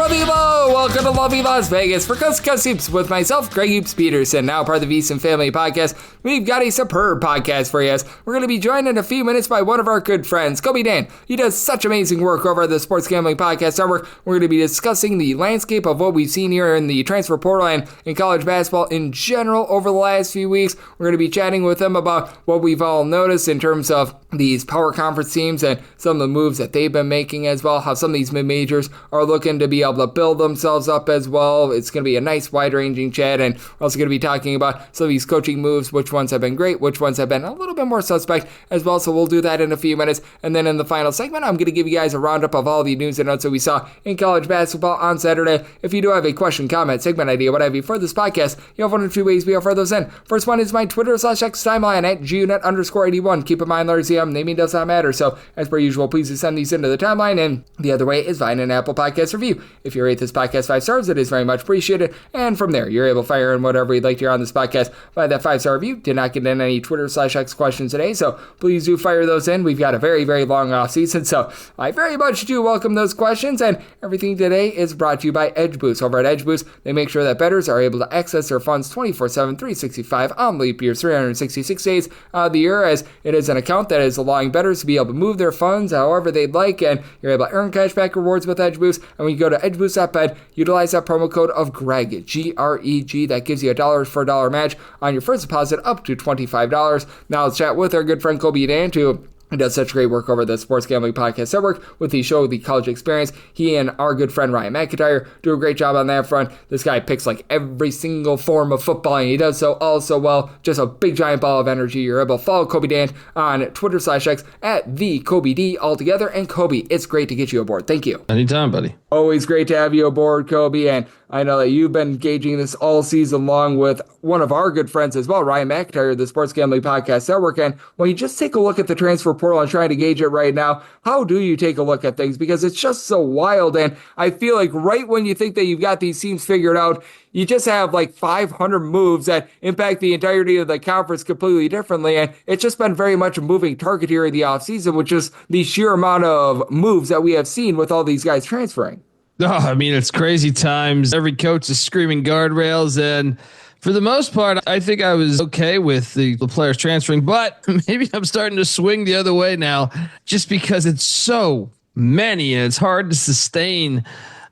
Hello, welcome to lovely Las Vegas for Coast to Coast Hoops with myself, Greg Hoops Peterson, now part of the VSiN Family Podcast. We've got a superb podcast for you. We're going to be joined in a few minutes by one of our good friends, Colby Dant. He does such amazing work over at the Sports Gambling Podcast Network. We're going to be discussing the landscape of what we've seen here in the transfer portal and in college basketball in general over the last few weeks. We're going to be chatting with him about what we've all noticed in terms of these power conference teams and some of the moves that they've been making as well, how some of these mid-majors are looking to be able to build themselves up as well. It's going to be a nice wide-ranging chat, and we're also going to be talking about some of these coaching moves, which ones have been great, which ones have been a little bit more suspect as well, so we'll do that in a few minutes. And then in the final segment, I'm going to give you guys a roundup of all the news and notes that we saw in college basketball on Saturday. If you do have a question, comment, segment idea, what have you for this podcast, you have one of two ways we offer those in. First one is my Twitter/X timeline at GUNet_81. Keep in mind, Larry naming does not matter, so as per usual, please send these into the timeline, and the other way is via an Apple Podcast review. If you rate this podcast 5 stars, it is very much appreciated, and from there, you're able to fire in whatever you'd like to hear on this podcast by that 5-star review. Did not get in any Twitter/X questions today, so please do fire those in. We've got a very, very long offseason, so I very much do welcome those questions, and everything today is brought to you by Edge Boost. Over at Edge Boost, they make sure that bettors are able to access their funds 24/7, 365 on leap years, 366 days of the year, as it is an account that is allowing bettors to be able to move their funds however they'd like, and you're able to earn cashback rewards with Edge Boost. And when you go to edgeboost.bet, utilize that promo code of Greg, G-R-E-G. That gives you $1 for $1 match on your first deposit up to $25. Now let's chat with our good friend Colby Dant, who does such great work over the Sports Gambling Podcast Network with the show, The College Experience. He and our good friend Ryan McIntyre do a great job on that front. This guy picks like every single form of football, and he does so all so well. Just a big giant ball of energy. You're able to follow Colby Dant on Twitter/X at the Colby D altogether. And Colby, it's great to get you aboard. Thank you. Anytime, buddy. Always great to have you aboard, Colby, and I know that you've been gauging this all season long with one of our good friends as well, Ryan McIntyre, the Sports Gambling Podcast Network. And when you just take a look at the transfer portal and trying to gauge it right now, how do you take a look at things? Because it's just so wild. And I feel like right when you think that you've got these teams figured out, you just have like 500 moves that impact the entirety of the conference completely differently. And it's just been very much a moving target here in the offseason, which is the sheer amount of moves that we have seen with all these guys transferring. Oh, I mean, it's crazy times. Every coach is screaming guardrails, and for the most part, I think I was okay with the players transferring, but maybe I'm starting to swing the other way now just because it's so many and it's hard to sustain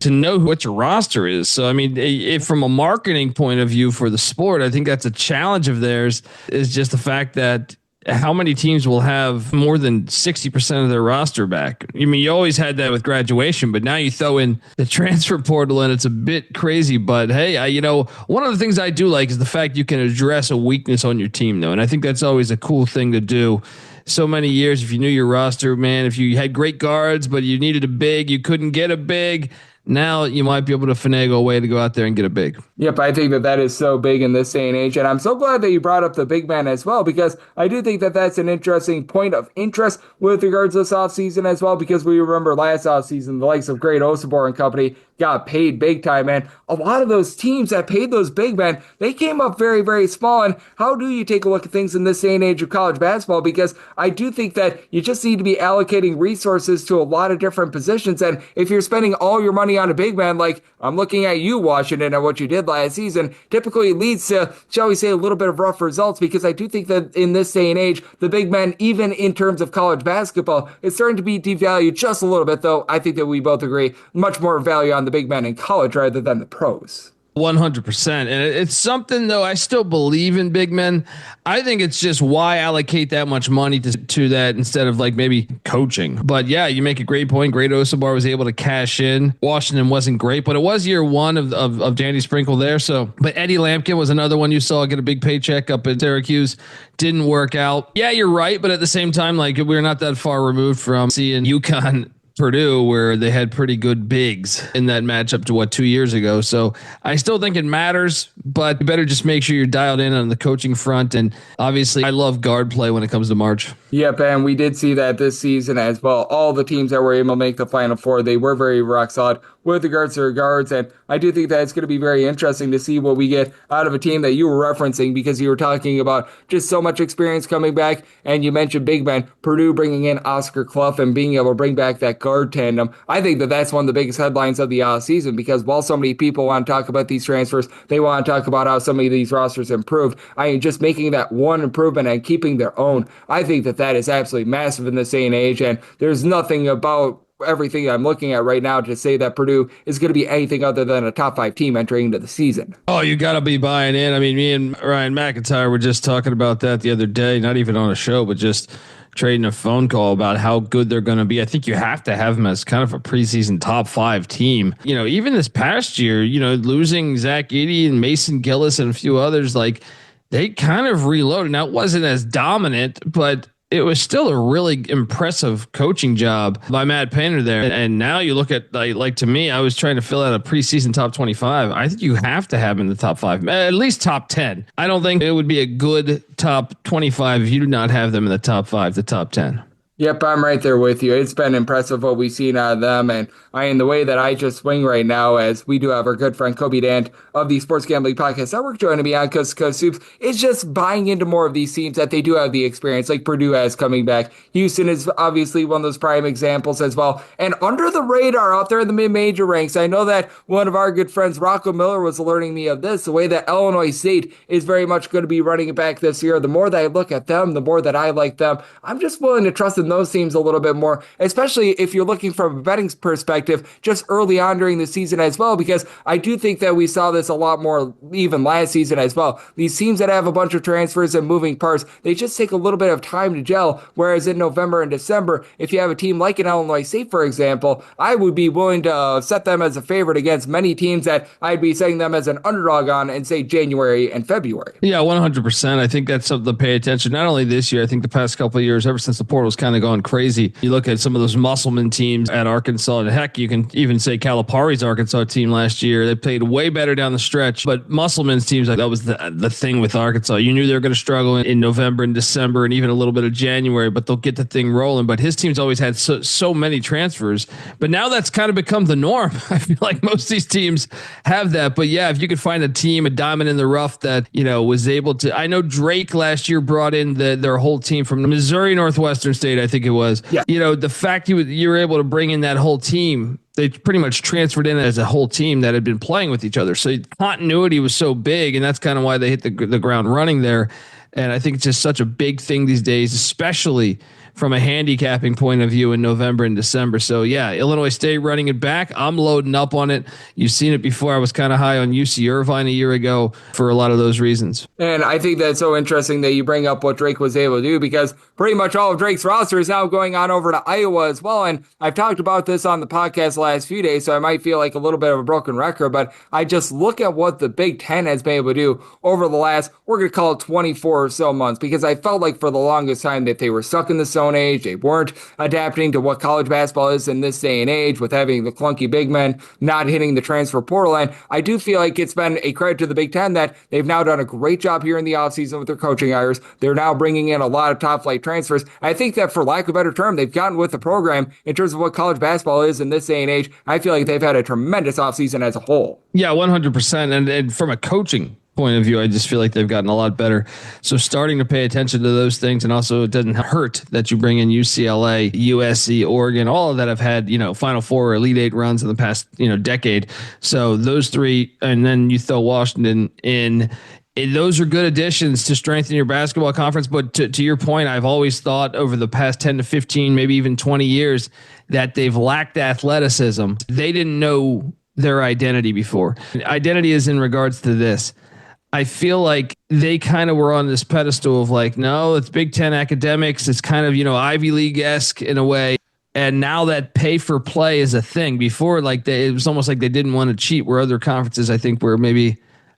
to know what your roster is. So, I mean, if from a marketing point of view for the sport, I think that's a challenge of theirs, is just the fact that how many teams will have more than 60% of their roster back? I mean, you always had that with graduation, but now you throw in the transfer portal and it's a bit crazy. But hey, one of the things I do like is the fact you can address a weakness on your team, though. And I think that's always a cool thing to do. So many years, if you knew your roster, man, if you had great guards, but you needed a big, you couldn't get a big. Now you might be able to finagle a way to go out there and get a big. Yep, I think that is so big in this day and age. And I'm so glad that you brought up the big man as well, because I do think that that's an interesting point of interest with regards to this offseason as well, because we remember last offseason, the likes of Great Osibor and company got paid big time. And a lot of those teams that paid those big men, they came up very, very small. And how do you take a look at things in this day and age of college basketball? Because I do think that you just need to be allocating resources to a lot of different positions. And if you're spending all your money on a big man, like I'm looking at you, Washington, and what you did last season, typically leads to, shall we say, a little bit of rough results, because I do think that in this day and age, the big man, even in terms of college basketball, is starting to be devalued just a little bit, though I think that we both agree much more value on the big man in college rather than the pros. 100%. And it's something, though, I still believe in big men. I think it's just why allocate that much money to that instead of like maybe coaching. But yeah, you make a great point. Great Osibor was able to cash in. Washington wasn't great, but it was year one of Danny Sprinkle there. So, but Eddie Lampkin was another one you saw get a big paycheck up at Syracuse. Didn't work out. Yeah, you're right. But at the same time, like we're not that far removed from seeing UConn Purdue, where they had pretty good bigs in that matchup to 2 years ago. So I still think it matters, but you better just make sure you're dialed in on the coaching front. And obviously I love guard play when it comes to March. Yep, and we did see that this season as well. All the teams that were able to make the Final Four, they were very rock solid with regards to their guards. And I do think that it's going to be very interesting to see what we get out of a team that you were referencing, because you were talking about just so much experience coming back. And you mentioned big men, Purdue bringing in Oscar Clough and being able to bring back that guard tandem. I think that that's one of the biggest headlines of the offseason, because while so many people want to talk about these transfers, they want to talk about how so many of these rosters improved. I mean, just making that one improvement and keeping their own. I think that that is absolutely massive in this day and age. And there's nothing about everything I'm looking at right now to say that Purdue is going to be anything other than a top 5 team entering into the season. Oh, you got to be buying in. I mean, me and Ryan McIntyre were just talking about that the other day, not even on a show, but just trading a phone call about how good they're going to be. I think you have to have them as kind of a preseason top 5 team. You know, even this past year, you know, losing Zach Edey and Mason Gillis and a few others, like they kind of reloaded. Now, it wasn't as dominant, but it was still a really impressive coaching job by Matt Painter there. And now you look at, like to me, I was trying to fill out a preseason top 25. I think you have to have him in the top 5, at least top 10. I don't think it would be a good top 25 if you do not have them in the top 5, the top 10. Yep, I'm right there with you. It's been impressive what we've seen out of them. And in the way that I just swing right now, as we do have our good friend Colby Dant of the Sports Gambling Podcast Network joining me on Coast to Coast Soups, it's just buying into more of these teams that they do have the experience, like Purdue has coming back. Houston is obviously one of those prime examples as well. And under the radar out there in the mid-major ranks, I know that one of our good friends, Rocco Miller, was alerting me of this, the way that Illinois State is very much going to be running it back this year. The more that I look at them, the more that I like them. I'm just willing to trust in those teams a little bit more, especially if you're looking from a betting perspective just early on during the season as well, because I do think that we saw this a lot more even last season as well. These teams that have a bunch of transfers and moving parts, they just take a little bit of time to gel, whereas in November and December, if you have a team like an Illinois State, for example, I would be willing to set them as a favorite against many teams that I'd be setting them as an underdog on in, say, January and February. Yeah, 100%. I think that's something to pay attention. Not only this year, I think the past couple of years, ever since the portal's kind of gone crazy. You look at some of those Musselman teams at Arkansas, and heck, you can even say Calipari's Arkansas team last year. They played way better down the stretch, but Musselman's teams, like that was the thing with Arkansas. You knew they were going to struggle in November and December and even a little bit of January, but they'll get the thing rolling. But his team's always had so many transfers, but now that's kind of become the norm. I feel like most of these teams have that, but yeah, if you could find a team, a diamond in the rough that, you know, was able to, I know Drake last year brought in their whole team from Missouri Northwestern State, I think it was. Yeah. You know, the fact you were able to bring in that whole team, they pretty much transferred in as a whole team that had been playing with each other. So continuity was so big, and that's kind of why they hit the ground running there. And I think it's just such a big thing these days, especially from a handicapping point of view in November and December. So yeah, Illinois State running it back. I'm loading up on it. You've seen it before. I was kind of high on UC Irvine a year ago for a lot of those reasons. And I think that's so interesting that you bring up what Drake was able to do, because pretty much all of Drake's roster is now going on over to Iowa as well. And I've talked about this on the podcast the last few days, so I might feel like a little bit of a broken record, but I just look at what the Big Ten has been able to do over the last, we're going to call it 24 or so months, because I felt like for the longest time that they were stuck in the Stone Age. They weren't adapting to what college basketball is in this day and age, with having the clunky big men not hitting the transfer portal. And I do feel like it's been a credit to the Big Ten that they've now done a great job here in the offseason with their coaching hires. They're now bringing in a lot of top flight transfers. I think that, for lack of a better term, they've gotten with the program in terms of what college basketball is in this day and age. I feel like they've had a tremendous offseason as a whole. Yeah, 100%. And from a coaching point of view, I just feel like they've gotten a lot better. So starting to pay attention to those things, and also it doesn't hurt that you bring in UCLA, USC, Oregon, all of that have had, you know, Final Four or Elite Eight runs in the past, you know, decade. So those three, and then you throw Washington in. Those are good additions to strengthen your basketball conference. But to your point, I've always thought over the past 10 to 15, maybe even 20 years, that they've lacked athleticism. They didn't know their identity before. Identity is in regards to this. I feel like they kind of were on this pedestal of like, no, it's Big Ten academics. It's kind of, you know, Ivy League-esque in a way. And now that pay for play is a thing. Before, like it was almost like they didn't want to cheat, where other conferences, I think, were maybe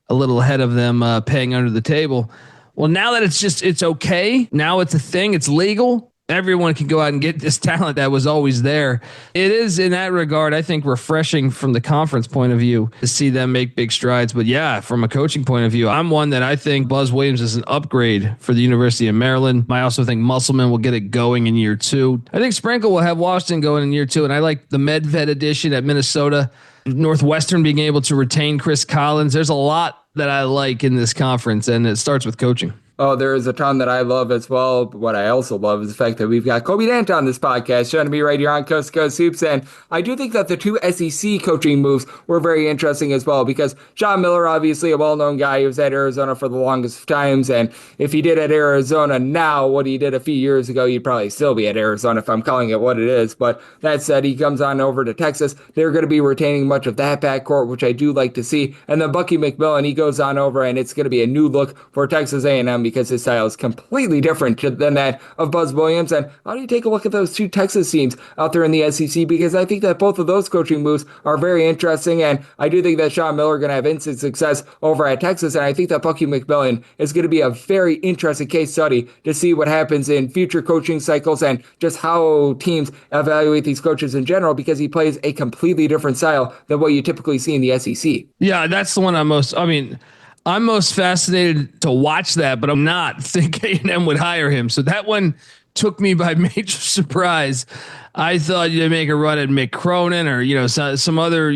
a little ahead of them paying under the table. Well, now that it's okay. Now it's a thing. It's legal. everyone can go out and get this talent that was always there. It is in that regard, I think, refreshing from the conference point of view to see them make big strides. But yeah, from a coaching point of view, I'm one that I think Buzz Williams is an upgrade for the University of Maryland. I also think Musselman will get it going in year 2. I think Sprinkle will have Washington going in year 2. And I like the Medved addition at Minnesota. Northwestern being able to retain Chris Collins. There's a lot that I like in this conference, and it starts with coaching. Oh, there is a ton that I love as well. But what I also love is the fact that we've got Colby Dant on this podcast, joining me right here on Coast to Coast Hoops. And I do think that the 2 SEC coaching moves were very interesting as well, because Sean Miller, obviously a well-known guy, he was at Arizona for the longest of times. And if he did at Arizona now what he did a few years ago, he'd probably still be at Arizona if I'm calling it what it is. But that said, he comes on over to Texas. They're going to be retaining much of that backcourt, which I do like to see. And then Bucky McMillan, he goes on over, and it's going to be a new look for Texas A&M because his style is completely different than that of Buzz Williams. And how do you take a look at those 2 Texas teams out there in the SEC? Because I think that both of those coaching moves are very interesting, and I do think that Sean Miller are going to have instant success over at Texas, and I think that Bucky McMillan is going to be a very interesting case study to see what happens in future coaching cycles and just how teams evaluate these coaches in general, because he plays a completely different style than what you typically see in the SEC. Yeah, that's the one I'm most fascinated to watch that, but I'm not think A&M would hire him. So that one took me by major surprise. I thought you'd make a run at Mick Cronin or, some other,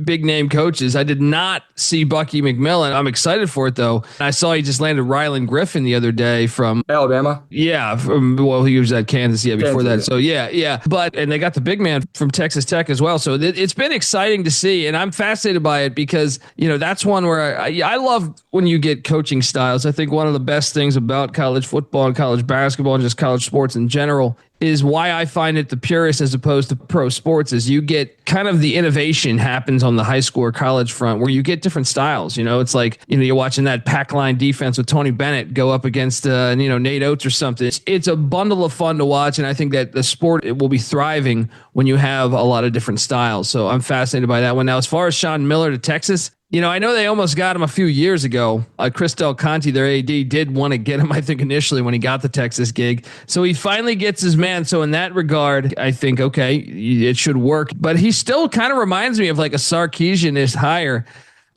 big name coaches. I did not see Bucky McMillan. I'm excited for it though. I saw he just landed Rylan Griffin the other day from Alabama. Yeah. He was at Kansas. Yeah. Before that. So yeah. And they got the big man from Texas Tech as well. So it's been exciting to see, and I'm fascinated by it because, that's one where I love when you get coaching styles. I think one of the best things about college football and college basketball and just college sports in general is why I find it the purest as opposed to pro sports is you get kind of the innovation happens on the high school or college front where you get different styles. It's like, you're watching that pack line defense with Tony Bennett go up against, Nate Oates or something. It's a bundle of fun to watch. And I think that the sport it will be thriving when you have a lot of different styles. So I'm fascinated by that one. Now, as far as Sean Miller to Texas, I know they almost got him a few years ago. Chris Del Conte, their AD, did want to get him, I think, initially when he got the Texas gig. So he finally gets his man. So in that regard, I think, okay, it should work. But he still kind of reminds me of like a Sarkisian-ish hire.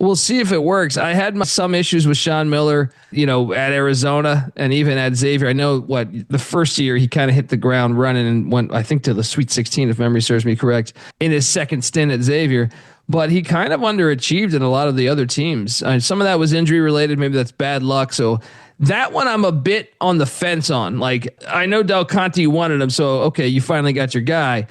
We'll see if it works. I had some issues with Sean Miller, at Arizona and even at Xavier. I know the first year he kind of hit the ground running and went, I think, to the Sweet 16, if memory serves me correct, in his second stint at Xavier. But he kind of underachieved in a lot of the other teams. Some of that was injury related. Maybe that's bad luck. So that one I'm a bit on the fence on. Like, I know Del Conte wanted him. So, okay, you finally got your guy.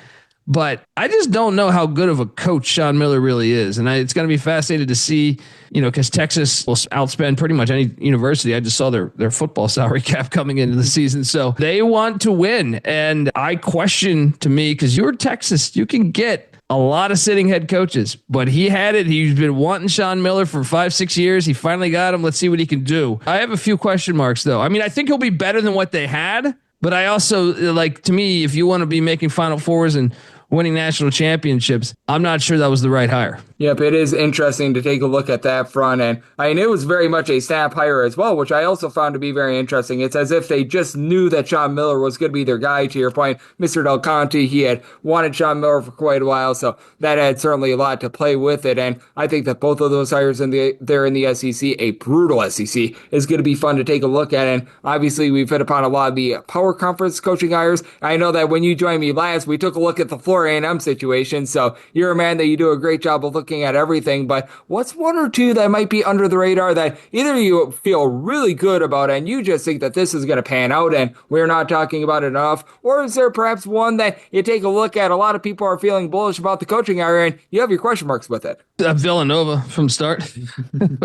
But I just don't know how good of a coach Sean Miller really is. And it's going to be fascinating to see, because Texas will outspend pretty much any university. I just saw their football salary cap coming into the season. So they want to win. And I question to me, because you're Texas, you can get a lot of sitting head coaches, but he had it. He's been wanting Sean Miller for 5-6 years. He finally got him. Let's see what he can do. I have a few question marks though. I think he'll be better than what they had, but I also to me, if you want to be making Final Fours and winning national championships, I'm not sure that was the right hire. Yep, it is interesting to take a look at that front. And it was very much a snap hire as well, which I also found to be very interesting. It's as if they just knew that Sean Miller was going to be their guy. To your point, Mr. Del Conte, he had wanted Sean Miller for quite a while, so that had certainly a lot to play with it. And I think that both of those hires there in the SEC, a brutal SEC, is going to be fun to take a look at. And obviously, we've hit upon a lot of the power conference coaching hires. I know that when you joined me last, we took a look at the Florida A&M situation, so you're a man that you do a great job of looking at everything. But what's one or two that might be under the radar that either you feel really good about and you just think that this is going to pan out and we're not talking about it enough, or is there perhaps one that you take a look at, a lot of people are feeling bullish about the coaching hire and you have your question marks with it? Villanova from start.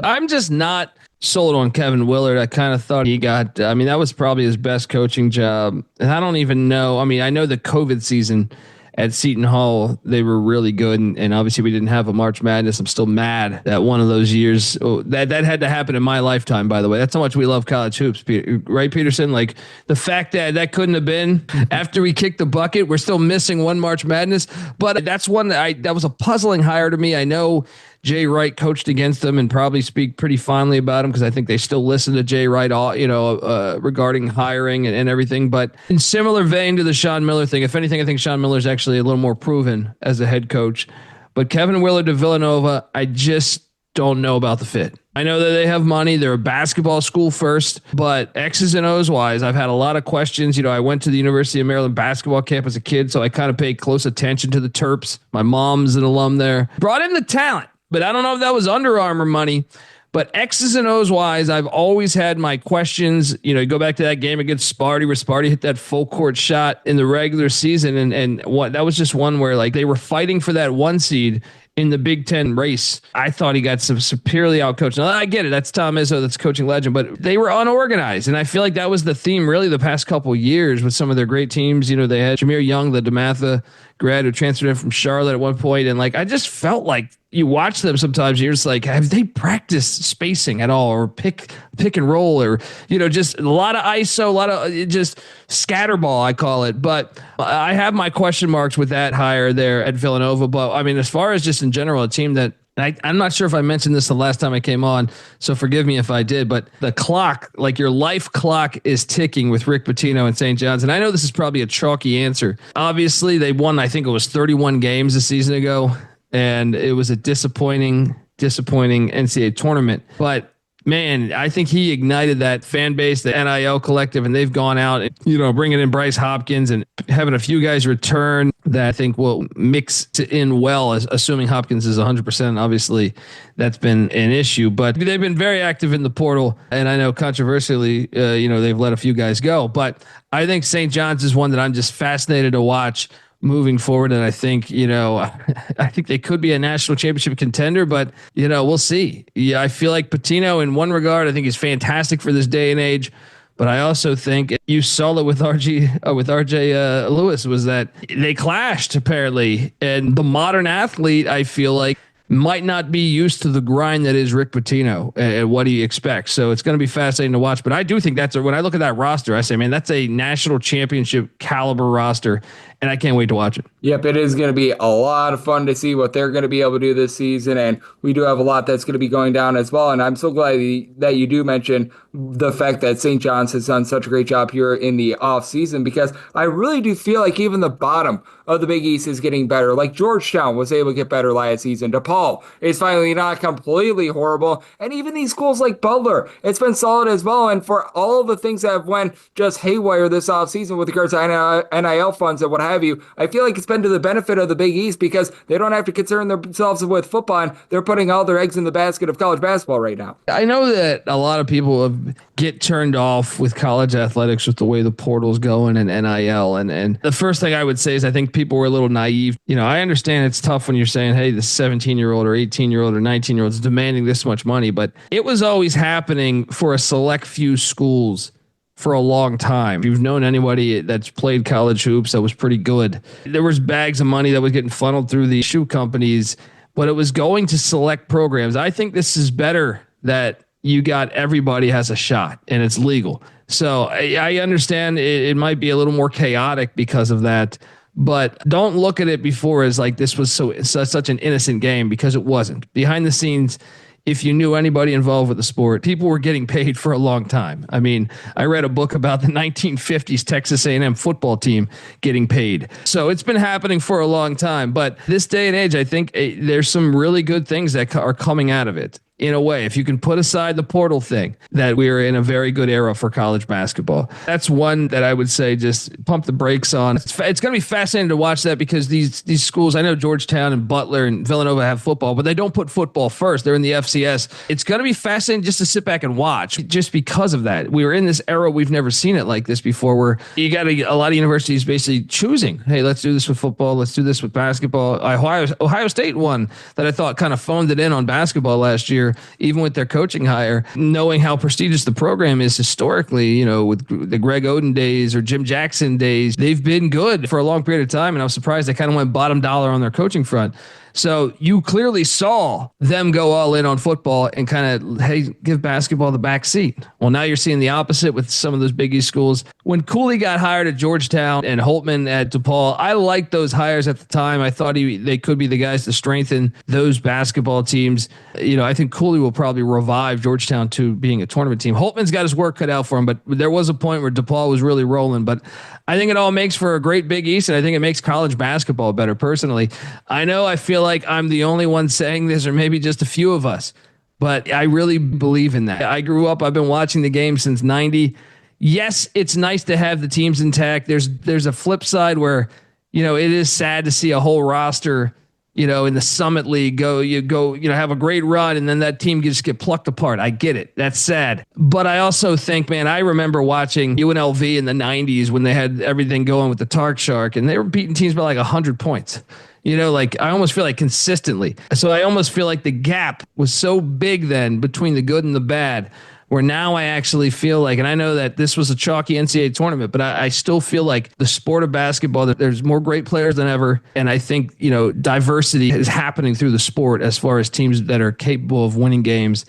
I'm just not sold on Kevin Willard. I kind of thought he got, that was probably his best coaching job. And I don't even know. I know the COVID season at Seton Hall, they were really good. And obviously we didn't have a March Madness. I'm still mad that one of those years, that had to happen in my lifetime, by the way. That's how much we love college hoops, right, Peterson? Like the fact that couldn't have been after we kicked the bucket, we're still missing one March Madness. But that's one that was a puzzling hire to me. I know Jay Wright coached against them and probably speak pretty fondly about him because I think they still listen to Jay Wright, regarding hiring and everything. But in similar vein to the Sean Miller thing, if anything, I think Sean Miller is actually a little more proven as a head coach. But Kevin Willard to Villanova, I just don't know about the fit. I know that they have money. They're a basketball school first, but X's and O's wise, I've had a lot of questions. I went to the University of Maryland basketball camp as a kid, so I kind of paid close attention to the Terps. My mom's an alum there. Brought in the talent, but I don't know if that was Under Armour money. But X's and O's wise, I've always had my questions. Go back to that game against Sparty where Sparty hit that full court shot in the regular season. And what that was just one where like they were fighting for that 1 seed in the Big Ten race. I thought he got severely outcoached. Now, I get it. That's Tom Izzo. That's coaching legend. But they were unorganized. And I feel like that was the theme really the past couple of years with some of their great teams. They had Jameer Young, the DeMatha grad who transferred in from Charlotte at one point. And like, I just felt like you watch them sometimes, you're just like, have they practiced spacing at all or pick and roll or, just a lot of ISO, a lot of just scatterball, I call it. But I have my question marks with that hire there at Villanova. But I mean, as far as just in general, a team that I'm not sure if I mentioned this the last time I came on, so forgive me if I did, but the clock, like your life clock is ticking with Rick Pitino and St. John's. And I know this is probably a chalky answer. Obviously, they won, I think it was 31 games a season ago. And it was a disappointing NCAA tournament. But man, I think he ignited that fan base, the NIL collective, and they've gone out, bringing in Bryce Hopkins and having a few guys return that I think will mix in well, assuming Hopkins is 100%. Obviously, that's been an issue, but they've been very active in the portal. And I know controversially, they've let a few guys go, but I think St. John's is one that I'm just fascinated to watch moving forward. And I think, I think they could be a national championship contender, but, we'll see. Yeah, I feel like Pitino in one regard, I think is fantastic for this day and age. But I also think you saw it with RJ Lewis was that they clashed apparently. And the modern athlete, I feel like, might not be used to the grind that is Rick Pitino and what he expects. So it's going to be fascinating to watch. But I do think when I look at that roster, I say, man, that's a national championship caliber roster. And I can't wait to watch it. Yep, it is going to be a lot of fun to see what they're going to be able to do this season. And we do have a lot that's going to be going down as well. And I'm so glad that you do mention the fact that St. John's has done such a great job here in the offseason, because I really do feel like even the bottom of the Big East is getting better. Like Georgetown was able to get better last season. DePaul is finally not completely horrible. And even these schools like Butler, it's been solid as well. And for all the things that have went just haywire this offseason with regards to NIL funds and what have you, I feel like it's been to the benefit of the Big East because they don't have to concern themselves with football, and they're putting all their eggs in the basket of college basketball right now. I know that a lot of people get turned off with college athletics with the way the portal's going and NIL. And the first thing I would say is I think people were a little naive. I understand it's tough when you're saying, hey, the 17-year-old or 18-year-old or 19-year-old is demanding this much money, but it was always happening for a select few schools for a long time. If you've known anybody that's played college hoops, that was pretty good. There was bags of money that was getting funneled through the shoe companies, but it was going to select programs. I think this is better that you got everybody has a shot and it's legal. So I understand it might be a little more chaotic because of that, but don't look at it before as like this was such an innocent game, because it wasn't. Behind the scenes, if you knew anybody involved with the sport, people were getting paid for a long time. I mean, I read a book about the 1950s Texas A&M football team getting paid. So it's been happening for a long time. But this day and age, I think there's some really good things that are coming out of it. In a way, if you can put aside the portal thing, that we are in a very good era for college basketball. That's one that I would say just pump the brakes on. It's going to be fascinating to watch that, because these schools, I know Georgetown and Butler and Villanova have football, but they don't put football first. They're in the FCS. It's going to be fascinating just to sit back and watch, just because of that. We were in this era, we've never seen it like this before, where you got a lot of universities basically choosing, hey, let's do this with football, let's do this with basketball. Ohio State won that I thought kind of phoned it in on basketball last year, even with their coaching hire, knowing how prestigious the program is historically, with the Greg Oden days or Jim Jackson days. They've been good for a long period of time, and I was surprised they kind of went bottom dollar on their coaching front. So you clearly saw them go all in on football and kind of, hey, give basketball the back seat. Well, now you're seeing the opposite with some of those Big East schools. When Cooley got hired at Georgetown and Holtman at DePaul, I liked those hires at the time. I thought they could be the guys to strengthen those basketball teams. I think Cooley will probably revive Georgetown to being a tournament team. Holtman's got his work cut out for him, but there was a point where DePaul was really rolling. But I think it all makes for a great Big East, and I think it makes college basketball better personally. I know I feel like I'm the only one saying this, or maybe just a few of us, but I really believe in that. I grew up, I've been watching the game since 90. Yes, it's nice to have the teams intact. There's a flip side where, it is sad to see a whole roster, in the Summit League have a great run and then that team just get plucked apart. I get it. That's sad. But I also think, man, I remember watching UNLV in the 90s when they had everything going with the Tark Shark and they were beating teams by like 100 points. I almost feel like consistently. So I almost feel like the gap was so big then between the good and the bad, where now I actually feel like, and I know that this was a chalky NCAA tournament, but I still feel like the sport of basketball, that there's more great players than ever. And I think, diversity is happening through the sport as far as teams that are capable of winning games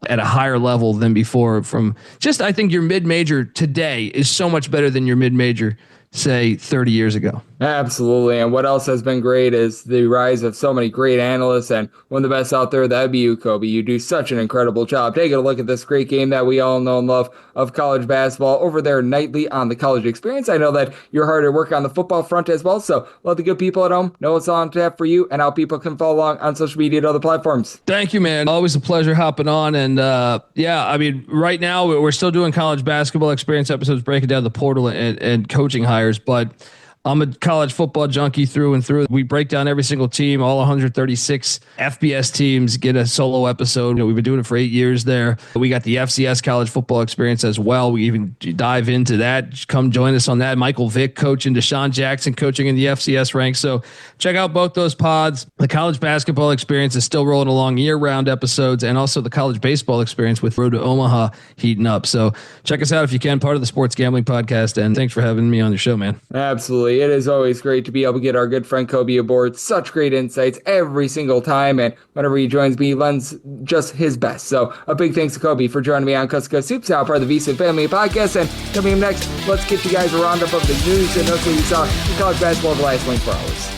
at a higher level than before. I think your mid-major today is so much better than your mid-major, say, 30 years ago. Absolutely. And what else has been great is the rise of so many great analysts, and one of the best out there, that'd be you, Colby. You do such an incredible job. Taking a look at this great game that we all know and love of college basketball over there nightly on the College Experience. I know that you're hard at work on the football front as well, so let the good people at home know what's on tap for you and how people can follow along on social media and other platforms. Thank you, man. Always a pleasure hopping on. And right now we're still doing College Basketball Experience episodes, breaking down the portal and coaching hires, but I'm a college football junkie through and through. We break down every single team. All 136 FBS teams get a solo episode. We've been doing it for 8 years there. We got the FCS College Football Experience as well. We even dive into that. Come join us on that. Michael Vick coaching, Deshaun Jackson coaching in the FCS ranks. So check out both those pods. The College Basketball Experience is still rolling along, year-round episodes, and also the College Baseball Experience with Road to Omaha heating up. So check us out if you can, part of the Sports Gambling Podcast. And thanks for having me on your show, man. Absolutely. It is always great to be able to get our good friend Colby aboard. Such great insights every single time, and whenever he joins me, he lends just his best. So a big thanks to Colby for joining me on Coast to Coast Hoops, now part of the VSiN Family Podcast. And coming up next, let's get you guys a roundup of the news and notes what you saw in college basketball over the last 24 hours.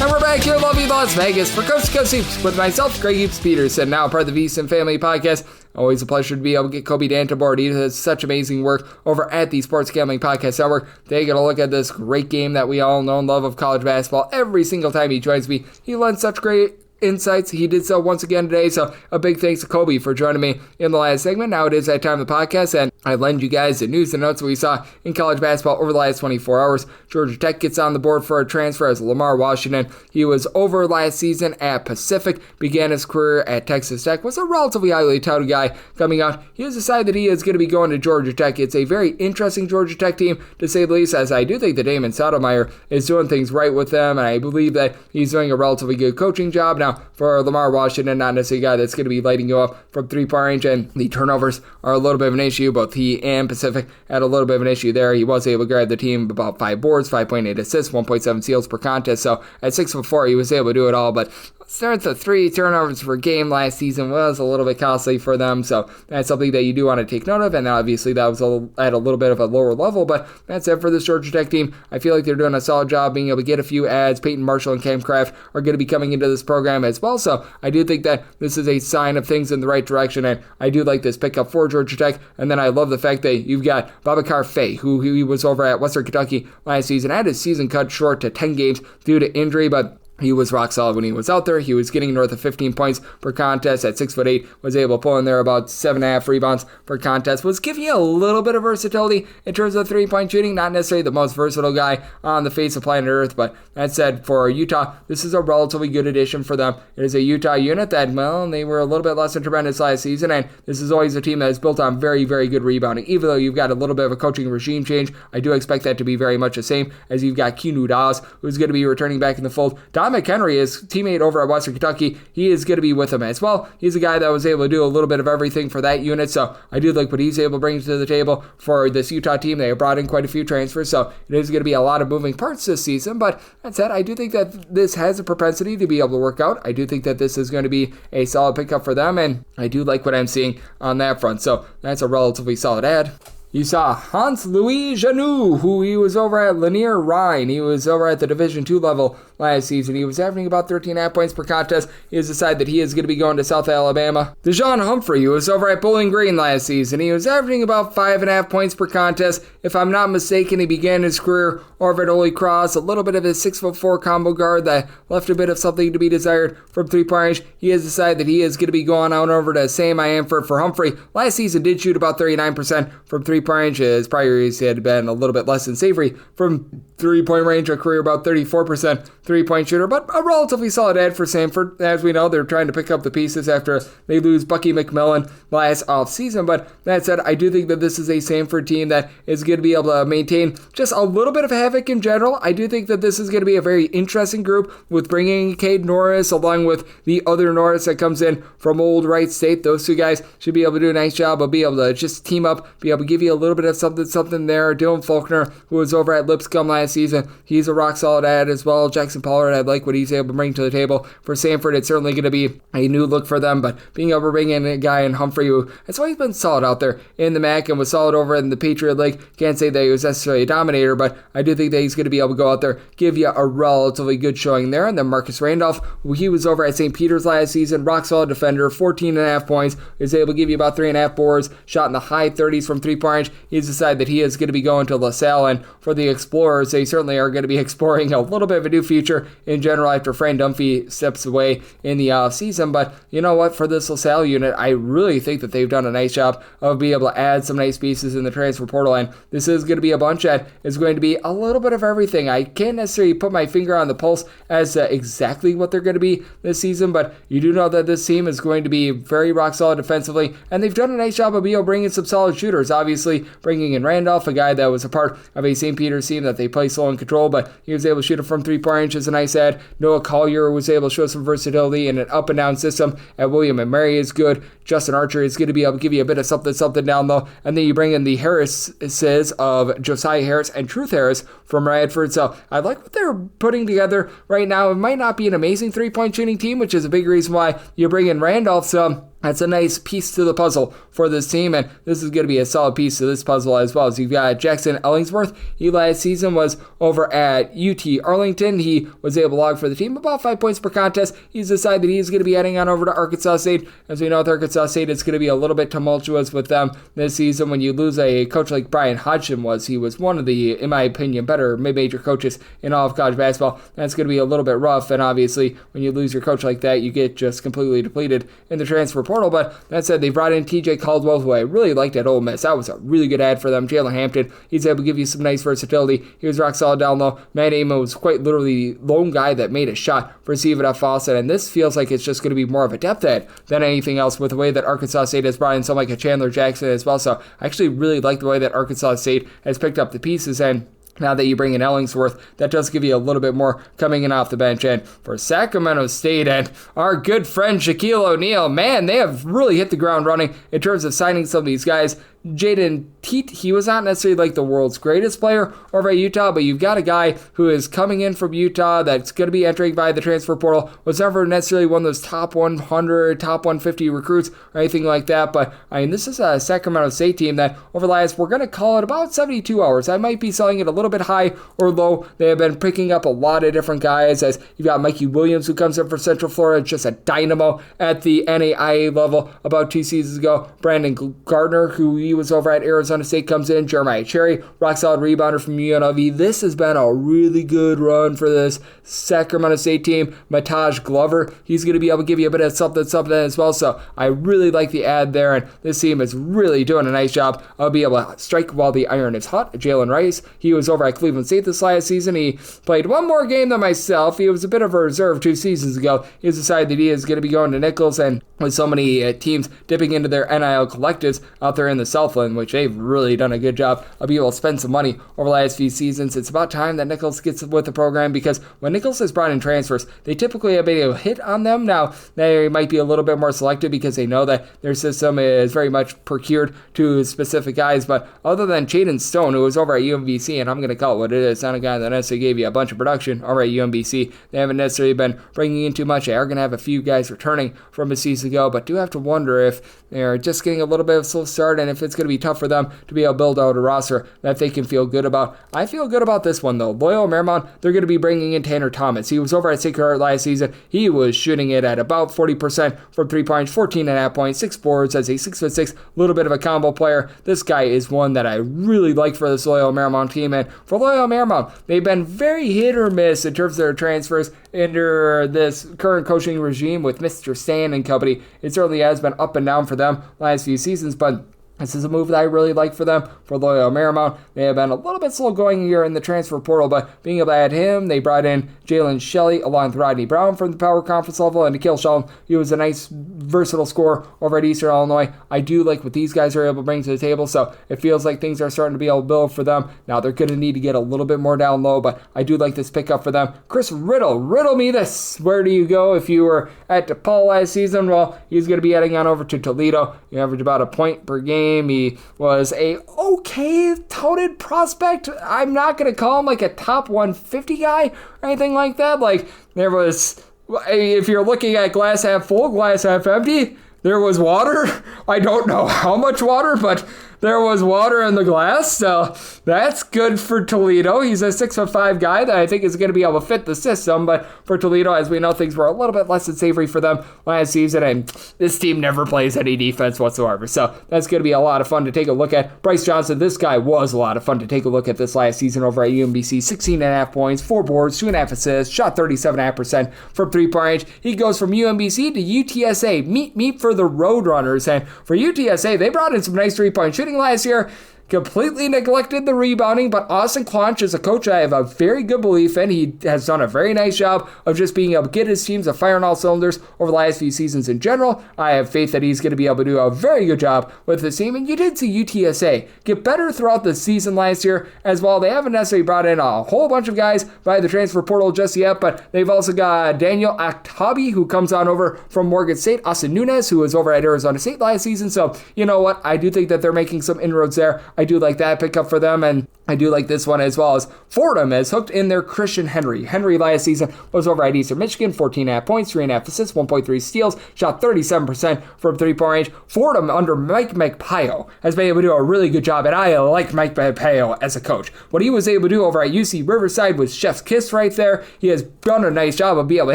And we're back here in lovely Las Vegas for Coast to Coast Hoops with myself, Greg Hoops Peterson, now part of the VSiN Family Podcast. Always a pleasure to be able to get Colby Dant aboard. He does such amazing work over at the Sports Gambling Podcast Network. Taking a look at this great game that we all know and love of college basketball. Every single time he joins me, he lends such great insights. He did so once again today, so a big thanks to Colby for joining me in the last segment. Now it is that time of the podcast, and I lend you guys the news and notes we saw in college basketball over the last 24 hours. Georgia Tech gets on the board for a transfer as Lamar Washington. He was over last season at Pacific, began his career at Texas Tech, was a relatively highly touted guy coming out. He has decided that he is going to be going to Georgia Tech. It's a very interesting Georgia Tech team, to say the least, as I do think that Damon Stoudemire is doing things right with them, and I believe that he's doing a relatively good coaching job. Now, for Lamar Washington, not necessarily a guy that's going to be lighting you up from three-point range, and the turnovers are a little bit of an issue. Both he and Pacific had a little bit of an issue there. He was able to grab the team about 5 boards, 5.8 assists, 1.7 steals per contest. So at 6'4", he was able to do it all, but starts at 3 turnovers per game last season was a little bit costly for them, so that's something that you do want to take note of, and obviously that was at a little bit of a lower level, but that's it for this Georgia Tech team. I feel like they're doing a solid job being able to get a few ads. Peyton Marshall and Cam Kraft are going to be coming into this program as well, so I do think that this is a sign of things in the right direction, and I do like this pickup for Georgia Tech. And then I love the fact that you've got Babacar Faye, who he was over at Western Kentucky last season, had his season cut short to 10 games due to injury, but he was rock solid when he was out there. He was getting north of 15 points per contest at 6'8", was able to pull in there about 7.5 rebounds per contest, was giving you a little bit of versatility in terms of three-point shooting. Not necessarily the most versatile guy on the face of planet Earth, but that said, for Utah, this is a relatively good addition for them. It is a Utah unit that, well, they were a little bit less than tremendous last season, and this is always a team that is built on very, very good rebounding. Even though you've got a little bit of a coaching regime change, I do expect that to be very much the same, as you've got Keanu Dawes, who's going to be returning back in the fold. Dawes John McHenry, his teammate over at Western Kentucky, he is going to be with him as well. He's a guy that was able to do a little bit of everything for that unit, so I do like what he's able to bring to the table for this Utah team. They have brought in quite a few transfers, so it is going to be a lot of moving parts this season, but that said, I do think that this has a propensity to be able to work out. I do think that this is going to be a solid pickup for them, and I do like what I'm seeing on that front, so that's a relatively solid add. You saw Hans-Louis Janou, who he was over at Lanier Rhine. He was over at the Division II level last season. He was averaging about 13.5 points per contest. He has decided that he is going to be going to South Alabama. DeJohn Humphrey, who was over at Bowling Green last season. He was averaging about 5.5 points per contest. If I'm not mistaken, he began his career over at Holy Cross. A little bit of his 6'4" combo guard that left a bit of something to be desired from three-point range. He has decided that he is going to be going on over to Sam Iamford for Humphrey. Last season did shoot about 39% from three-point range. His prior years had been a little bit less than savory from three-point range, a career about 34% three-point shooter, but a relatively solid add for Samford. As we know, they're trying to pick up the pieces after they lose Bucky McMillan last offseason, but that said, I do think that this is a Samford team that is going to be able to maintain just a little bit of havoc in general. I do think that this is going to be a very interesting group with bringing Cade Norris along with the other Norris that comes in from Old Wright State. Those two guys should be able to do a nice job of being able to just team up, be able to give you a little bit of something there. Dylan Faulkner, who was over at Lipscomb last season, he's a rock solid add as well. Jackson Pollard, I like what he's able to bring to the table. For Samford, it's certainly going to be a new look for them, but being able to bring in a guy in Humphrey, who has always been solid out there in the MAC and was solid over in the Patriot League. Can't say that he was necessarily a dominator, but I do think that he's going to be able to go out there, give you a relatively good showing there. And then Marcus Randolph, he was over at St. Peter's last season, rock solid defender, 14.5 points, is able to give you about 3.5 boards, shot in the high 30s from three-point range. He's decided that he is going to be going to LaSalle, and for the Explorers, they certainly are going to be exploring a little bit of a new future in general after Fran Dunphy steps away in the offseason. But you know what, for this LaSalle unit, I really think that they've done a nice job of being able to add some nice pieces in the transfer portal, and this is going to be a bunch that is going to be a little bit of everything. I can't necessarily put my finger on the pulse as to exactly what they're going to be this season, but you do know that this team is going to be very rock solid defensively, and they've done a nice job of being able to bring in some solid shooters. Obviously, bringing in Randolph, a guy that was a part of a St. Peter's team that they play slow and control, but he was able to shoot it from three-point range is a nice add. Noah Collier was able to show some versatility in an up-and-down system at William & Mary is good. Justin Archer is going to be able to give you a bit of something down low, and then you bring in the Harrises of Josiah Harris and Truth Harris from Radford. So I like what they're putting together right now. It might not be an amazing three-point shooting team, which is a big reason why you bring in Randolph, so that's a nice piece to the puzzle for this team, and this is going to be a solid piece to this puzzle as well. So you've got Jackson Ellingsworth. He last season was over at UT Arlington. He was able to log for the team about 5 points per contest. He's decided that he's going to be heading on over to Arkansas State. As we know, with Arkansas State, it's going to be a little bit tumultuous with them this season when you lose a coach like Brian Hodgson was. He was one of the, in my opinion, better mid-major coaches in all of college basketball. That's going to be a little bit rough, and obviously when you lose your coach like that, you get just completely depleted in the transfer portal. But that said, they brought in TJ Caldwell, who I really liked at Ole Miss. That was a really good ad for them. Jalen Hampton, he's able to give you some nice versatility. He was rock solid down low. Matt Amon was quite literally the lone guy that made a shot for Stephen F. Fawcett, and this feels like it's just going to be more of a depth ad than anything else with the way that Arkansas State has brought in someone like a Chandler Jackson as well. So I actually really like the way that Arkansas State has picked up the pieces, and now that you bring in Ellingsworth, that does give you a little bit more coming in off the bench. And for Sacramento State and our good friend Shaquille O'Neal, man, they have really hit the ground running in terms of signing some of these guys. Jaden Teat, he was not necessarily like the world's greatest player over at Utah, but you've got a guy who is coming in from Utah that's going to be entering by the transfer portal, was never necessarily one of those top 100, top 150 recruits or anything like that, but I mean, this is a Sacramento State team that over the last, we're going to call it about 72 hours. I might be selling it a little bit high or low. They have been picking up a lot of different guys, as you've got Mikey Williams, who comes in for Central Florida, just a dynamo at the NAIA level about 2 seasons ago. Brandon Gardner, who he was over at Arizona State, comes in. Jeremiah Cherry, rock solid rebounder from UNLV. This has been a really good run for this Sacramento State team. Mataj Glover, he's going to be able to give you a bit of something as well. So I really like the ad there, and this team is really doing a nice job of being able to strike while the iron is hot. Jalen Rice, he was over at Cleveland State this last season. He played one more game than myself. He was a bit of a reserve 2 seasons ago. He has decided that he is going to be going to Nichols, and with so many teams dipping into their NIL collectives out there in the South Southland, which they've really done a good job of being able to spend some money over the last few seasons. It's about time that Nichols gets with the program, because when Nichols has brought in transfers, they typically have been able to hit on them. Now, they might be a little bit more selective because they know that their system is very much procured to specific guys, but other than Chaden Stone, who was over at UMBC, and I'm going to call it what it is, not a guy that necessarily gave you a bunch of production over at UMBC, they haven't necessarily been bringing in too much. They are going to have a few guys returning from a season ago, but do have to wonder if they're just getting a little bit of a slow start, and if it's going to be tough for them to be able to build out a roster that they can feel good about. I feel good about this one, though. Loyola Marymount, they're going to be bringing in Tanner Thomas. He was over at Sacred Heart last season. He was shooting it at about 40% from 3-point, 14.5 points, 6 boards as a 6'6", little bit of a combo player. This guy is one that I really like for this Loyola Marymount team, and for Loyola Marymount, they've been very hit or miss in terms of their transfers under this current coaching regime with Mr. Stan and company. It certainly has been up and down for them last few seasons, but this is a move that I really like for them. For Loyola Marymount, they have been a little bit slow going here in the transfer portal, but being able to add him, they brought in Jalen Shelley along with Rodney Brown from the Power Conference level, and Nikhil Shelton, he was a nice, versatile scorer over at Eastern Illinois. I do like what these guys are able to bring to the table, so it feels like things are starting to be able to build for them. Now, they're going to need to get a little bit more down low, but I do like this pickup for them. Chris Riddle, riddle me this. Where do you go if you were at DePaul last season? Well, he's going to be heading on over to Toledo. He averaged about a point per game. He was a okay touted prospect. I'm not going to call him like a top 150 guy or anything like that. Like, there was, if you're looking at glass half full, glass half empty, there was water. I don't know how much water, but there was water in the glass, so that's good for Toledo. He's a 6'5" guy that I think is going to be able to fit the system, but for Toledo, as we know, things were a little bit less than savory for them last season, and this team never plays any defense whatsoever, so that's going to be a lot of fun to take a look at. Bryce Johnson, this guy was a lot of fun to take a look at this last season over at UMBC. 16.5 points, 4 boards, 2.5 assists, shot 37.5% from 3-point range. He goes from UMBC to UTSA. Meet for the Roadrunners, and for UTSA, they brought in some nice 3-point shooting last year. Completely neglected the rebounding, but Austin Clonch is a coach I have a very good belief in. He has done a very nice job of just being able to get his teams to fire on all cylinders over the last few seasons in general. I have faith that he's going to be able to do a very good job with this team, and you did see UTSA get better throughout the season last year as well. They haven't necessarily brought in a whole bunch of guys via the transfer portal just yet, but they've also got Daniel Aktabi, who comes on over from Morgan State, Austin Nunes, who was over at Arizona State last season, so you know what? I do think that they're making some inroads there. I do like that pickup for them, and I do like this one as well as Fordham has hooked in their Christian Henry. Henry last season was over at Eastern Michigan, 14.5 points, 3.5 assists, 1.3 steals, shot 37% from 3-point range. Fordham under Mike Magpayo has been able to do a really good job, and I like Mike Magpayo as a coach. What he was able to do over at UC Riverside was chef's kiss right there. He has done a nice job of being able to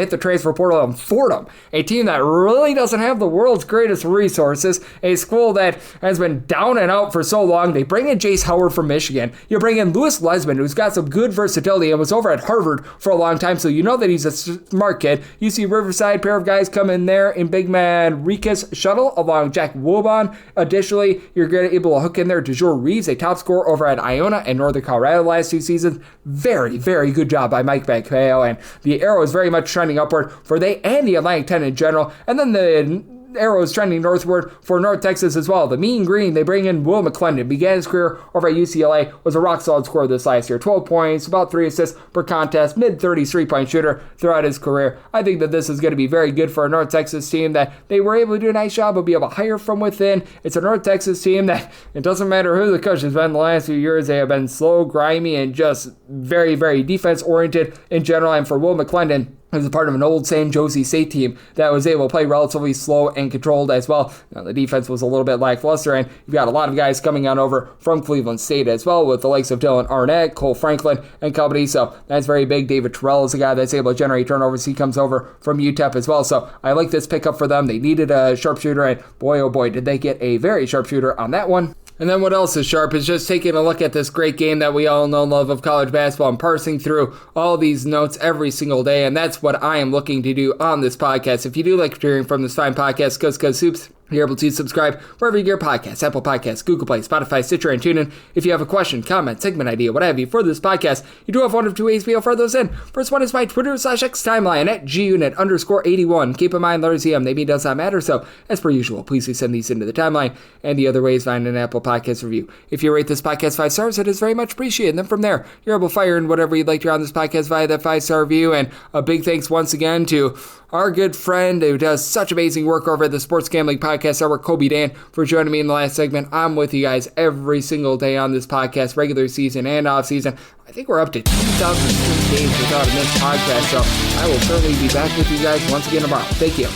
hit the transfer portal on Fordham, a team that really doesn't have the world's greatest resources, a school that has been down and out for so long. They bring in Jace Howard from Michigan. You bring in Lewis Lesman, who's got some good versatility and was over at Harvard for a long time, so you know that he's a smart kid. You see Riverside, pair of guys come in there in big man Rikas Shuttle along Jack Wobon. Additionally, you're able to hook in there DeJour Reeves, a top scorer over at Iona and Northern Colorado last 2 seasons. Very, very good job by Mike Magpayo, and the arrow is very much trending upward for they and the Atlantic 10 in general. And then the arrow is trending northward for North Texas as well. The Mean Green, they bring in Will McClendon. Began his career over at UCLA, was a rock-solid scorer this last year. 12 points, about 3 assists per contest, mid-30s 3-point shooter throughout his career. I think that this is going to be very good for a North Texas team that they were able to do a nice job of being able to hire from within. It's a North Texas team that it doesn't matter who the coach has been the last few years. They have been slow, grimy, and just very, very defense-oriented in general. And for Will McClendon, he was a part of an old San Jose State team that was able to play relatively slow and controlled as well. Now, the defense was a little bit lackluster, and you've got a lot of guys coming on over from Cleveland State as well, with the likes of Dylan Arnett, Cole Franklin, and company. So that's very big. David Terrell is a guy that's able to generate turnovers. He comes over from UTEP as well. So I like this pickup for them. They needed a sharpshooter, and boy, oh boy, did they get a very sharpshooter on that one. And then what else is sharp is just taking a look at this great game that we all know and love of college basketball and parsing through all these notes every single day. And that's what I am looking to do on this podcast. If you do like hearing from this fine podcast, Coast to Coast Hoops, You're able to subscribe wherever you get your podcasts, Apple Podcasts, Google Play, Spotify, Stitcher, and TuneIn. If you have a question, comment, segment idea, what have you for this podcast, you do have one of two ways to be able to throw those in. First one is my Twitter/X timeline at gunit_81. Keep in mind, letters EM, they mean does not matter, so as per usual, please do send these into the timeline. And the other way is find an Apple Podcast review. If you rate this podcast 5 stars, it is very much appreciated. And then from there, you're able to fire in whatever you'd like to on this podcast via that 5-star review. And a big thanks once again to our good friend who does such amazing work over at the Sports Gambling Podcast Network, Colby Dant, for joining me in the last segment. I'm with you guys every single day on this podcast, regular season and off season. I think we're up to 2,000 games without a missed podcast, so I will certainly be back with you guys once again tomorrow. Thank you.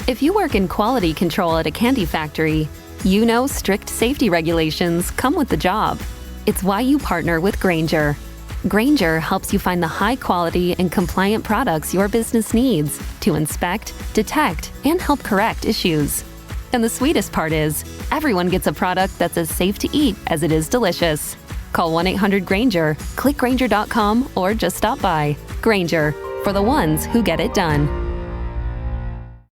If you work in quality control at a candy factory, you know strict safety regulations come with the job. It's why you partner with Grainger. Grainger helps you find the high-quality and compliant products your business needs to inspect, detect, and help correct issues. And the sweetest part is, everyone gets a product that's as safe to eat as it is delicious. Call 1-800-GRAINGER, click Grainger.com, or just stop by. Grainger, for the ones who get it done.